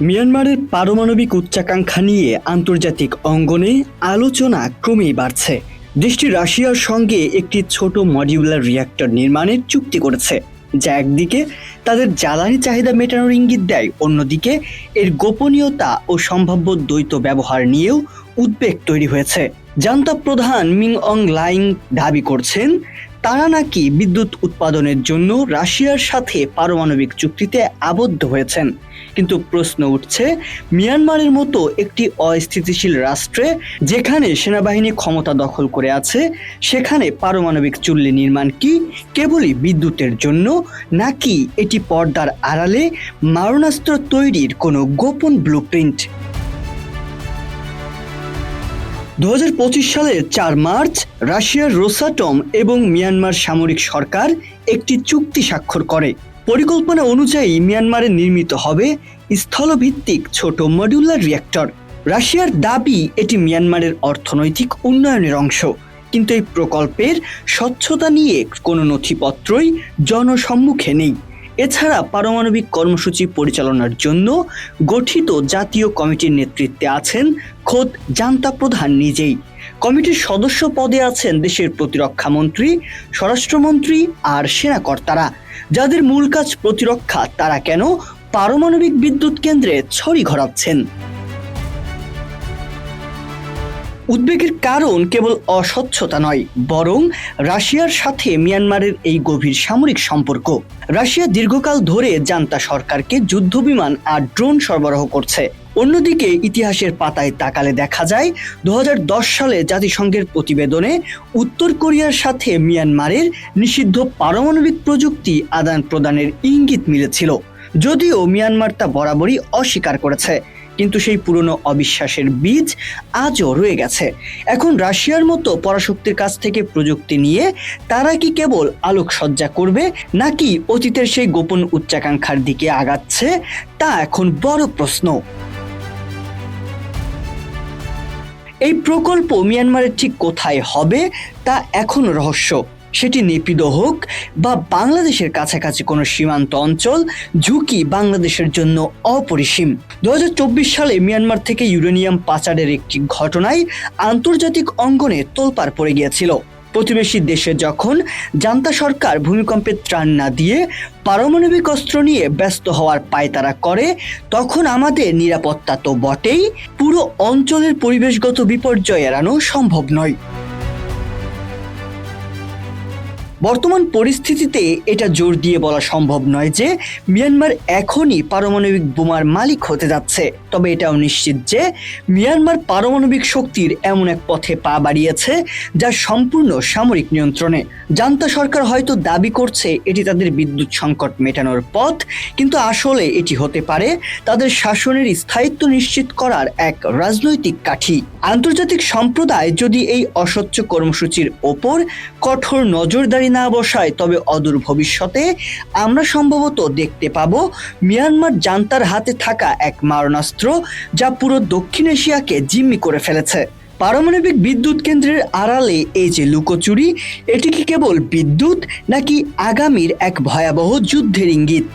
মিয়ানমারের পারমাণবিক উচ্চাকাঙ্ক্ষা নিয়ে আন্তর্জাতিক অঙ্গনে আলোচনা ক্রমেই বাড়ছে। দেশটি রাশিয়ার সঙ্গে একটি ছোট মডিউলার রিঅ্যাক্টর নির্মাণের চুক্তি করেছে, যা একদিকে তাদের জ্বালানি চাহিদা মেটানোর ইঙ্গিত দেয়, অন্যদিকে এর গোপনীয়তা ও সম্ভাব্য দ্বৈত ব্যবহার নিয়েও উদ্বেগ তৈরি হয়েছে। জান্তা প্রধান মিং অং লাইং দাবি করছেন তারা নাকি বিদ্যুৎ উৎপাদনের জন্য রাশিয়ার সাথে পারমাণবিক চুক্তিতে আবদ্ধ হয়েছেন। কিন্তু প্রশ্ন উঠছে, মিয়ানমারের মতো একটি অস্থিতিশীল রাষ্ট্রে যেখানে সেনাবাহিনী ক্ষমতা দখল করে আছে, সেখানে পারমাণবিক চুল্লি নির্মাণ কি কেবলই বিদ্যুতের জন্য, নাকি এটি পর্দার আড়ালে মারণাস্ত্র তৈরির কোনো গোপন ব্লুপ্রিন্ট? 2025 সালের 4 মার্চ রাশিয়ার রোসাটম এবং মিয়ানমার সামরিক সরকার একটি চুক্তি স্বাক্ষর করে। পরিকল্পনা অনুযায়ী মিয়ানমারে নির্মিত হবে স্থলভিত্তিক ছোট মডিউলার রিঅ্যাক্টর। রাশিয়ার দাবি এটি মিয়ানমারের অর্থনৈতিক উন্নয়নের অংশ, কিন্তু এই প্রকল্পের স্বচ্ছতা নিয়ে কোনো নথিপত্রই জনসম্মুখে নেই। এছাড়া পারমাণবিক কর্মসূচি পরিচালনার জন্য গঠিত জাতীয় কমিটির নেতৃত্বে আছেন খোদ জান্তা প্রধান নিজেই। কমিটির সদস্য পদে আছেন দেশের প্রতিরক্ষা মন্ত্রী, স্বরাষ্ট্রমন্ত্রী আর সেনাকর্তারা, যাদের মূল কাজ প্রতিরক্ষা। তারা কেন পারমাণবিক বিদ্যুৎ কেন্দ্রে ছড়ি ঘোরাচ্ছেন? উদ্বেগের কারণ কেবল অস্বচ্ছতা নয়, বরং রাশিয়ার সাথে মিয়ানমারের এই গভীর সামরিক সম্পর্ক। রাশিয়া দীর্ঘকাল ধরে জান্তা সরকারকে যুদ্ধবিমান আর ড্রোন সরবরাহ করছে। অন্যদিকে ইতিহাসের পাতায় তাকালে দেখা যায় 2010 সালে জাতিসংঘের প্রতিবেদনে উত্তর কোরিয়ার সাথে মিয়ানমারের নিষিদ্ধ পারমাণবিক প্রযুক্তি আদান প্রদানের ইঙ্গিত মিলেছিল, যদিও মিয়ানমার তা বরাবরই অস্বীকার করেছে। কিন্তু সেই পুরনো অবিশ্বাসের বীজ আজও রয়ে গেছে। এখন রাশিয়ার মতো পরাশক্তির কাছ থেকে প্রযুক্তি নিয়ে তারা কি কেবল আলোকসজ্জা করবে, নাকি অতীতের সেই গোপন উচ্চাকাঙ্ক্ষার দিকে আগাচ্ছে, তা এখন বড় প্রশ্ন। এই প্রকল্প মিয়ানমারের ঠিক কোথায় হবে তা এখনো রহস্য। সেটি নেপিদো হোক বা বাংলাদেশের কাছাকাছি কোনো সীমান্ত অঞ্চল, ঝুঁকি বাংলাদেশের জন্য অপরিসীম। 2024 সালে মিয়ানমার থেকে ইউরেনিয়াম পাচারের একটি ঘটনায় আন্তর্জাতিক অঙ্গনে তোলপাড় পড়ে গিয়েছিল। প্রতিবেশী দেশে যখন জান্তা সরকার ভূমিকম্পের ত্রাণ না দিয়ে পারমাণবিক অস্ত্র নিয়ে ব্যস্ত হওয়ার পায়তারা করে, তখন আমাদের নিরাপত্তা তো বটেই, পুরো অঞ্চলের পরিবেশগত বিপর্যয় এড়ানো সম্ভব নয়। বর্তমান পরিস্থিতিতে এটা জোর দিয়ে বলা সম্ভব নয় যে মিয়ানমার এখনই পারমাণবিক বোমার মালিক হতে যাচ্ছে, তবে এটাও নিশ্চিত যে মিয়ানমার পারমাণবিক শক্তির এমন এক পথে পা বাড়িয়েছে যা সম্পূর্ণ সামরিক নিয়ন্ত্রণে। জান্তা সরকার হয়তো দাবি করছে এটি তাদের বিদ্যুৎ সংকট মেটানোর পথ, কিন্তু আসলে এটি হতে পারে তাদের শাসনের স্থায়িত্ব নিশ্চিত করার এক রাজনৈতিক কাঠি। আন্তর্জাতিক সম্প্রদায় যদি এই অস্বচ্ছ কর্মসূচির ওপর কঠোর নজরদারি না বসায়, তবে অদূর ভবিষ্যতে আমরা সম্ভবত দেখতে পাব মিয়ানমার জান্তার হাতে থাকা এক মারণাস্ত্র যা পুরো দক্ষিণ এশিয়াকে জিম্মি করে ফেলেছে। পারমাণবিক বিদ্যুৎ কেন্দ্রের আড়ালে এই যে লুকোচুরি, এটি কি কেবল বিদ্যুৎ, নাকি আগামীর এক ভয়াবহ যুদ্ধের ইঙ্গিত?